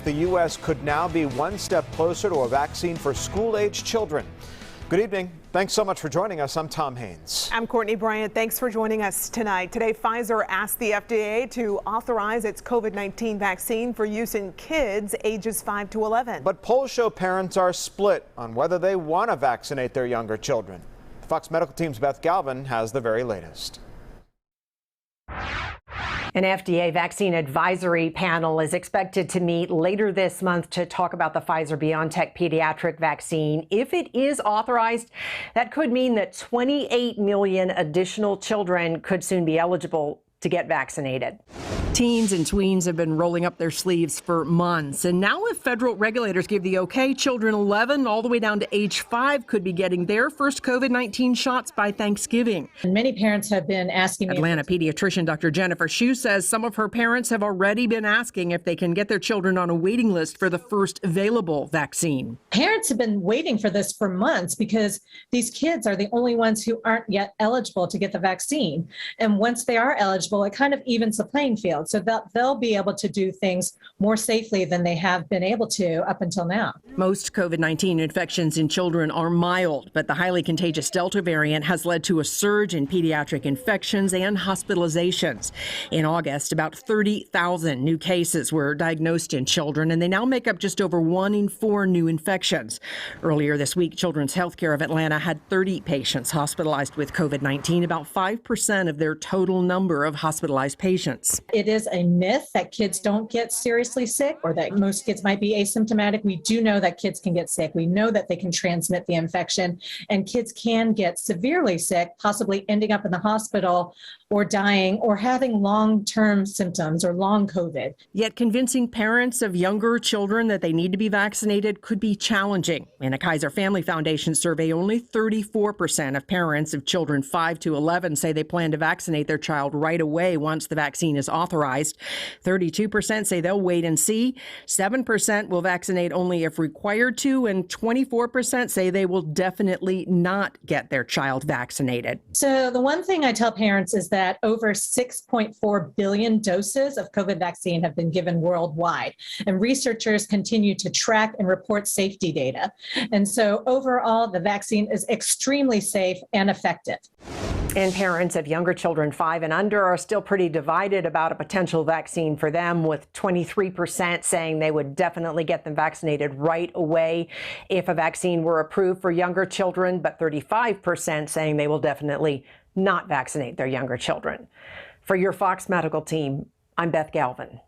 the U.S. could now be one step closer to a vaccine for school-age children. Good evening. Thanks so much for joining us. I'm Tom Haynes. I'm Courtney Bryant. Thanks for joining us tonight. Today, Pfizer asked the FDA to authorize its COVID-19 vaccine for use in kids ages 5 to 11. But polls show parents are split on whether they want to vaccinate their younger children. Fox Medical Team's Beth Galvin has the very latest. An FDA vaccine advisory panel is expected to meet later this month to talk about the Pfizer-BioNTech pediatric vaccine. If it is authorized, that could mean that 28 million additional children could soon be eligible to get vaccinated. Teens and tweens have been rolling up their sleeves for months. And now if federal regulators give the okay, children 11 all the way down to age 5 could be getting their first COVID-19 shots by Thanksgiving. And many parents have been asking me. Atlanta pediatrician Dr. Jennifer Shue says some of her parents have already been asking if they can get their children on a waiting list for the first available vaccine. Parents have been waiting for this for months because these kids are the only ones who aren't yet eligible to get the vaccine. And once they are eligible, it kind of evens the playing field. So they'll be able to do things more safely than they have been able to up until now. Most COVID-19 infections in children are mild, but the highly contagious Delta variant has led to a surge in pediatric infections and hospitalizations. In August, about 30,000 new cases were diagnosed in children, and they now make up just over 1 in 4 new infections. Earlier this week, Children's Healthcare of Atlanta had 30 patients hospitalized with COVID-19, about 5% of their total number of hospitalized patients. It is a myth that kids don't get seriously sick or that most kids might be asymptomatic. We do know that kids can get sick. We know that they can transmit the infection, and kids can get severely sick, possibly ending up in the hospital or dying or having long-term symptoms or long COVID. Yet convincing parents of younger children that they need to be vaccinated could be challenging. In a Kaiser Family Foundation survey, only 34% of parents of children 5 to 11 say they plan to vaccinate their child right away once the vaccine is authorized. 32% say they'll wait and see. 7% will vaccinate only if required to, and 24% say they will definitely not get their child vaccinated. So the one thing I tell parents is that over 6.4 billion doses of COVID vaccine have been given worldwide, and researchers continue to track and report safety data. And so overall, the vaccine is extremely safe and effective. And parents of younger children 5 and under are still pretty divided about a potential vaccine for them, with 23% saying they would definitely get them vaccinated right away if a vaccine were approved for younger children, but 35% saying they will definitely not vaccinate their younger children. For your Fox Medical Team, I'm Beth Galvin.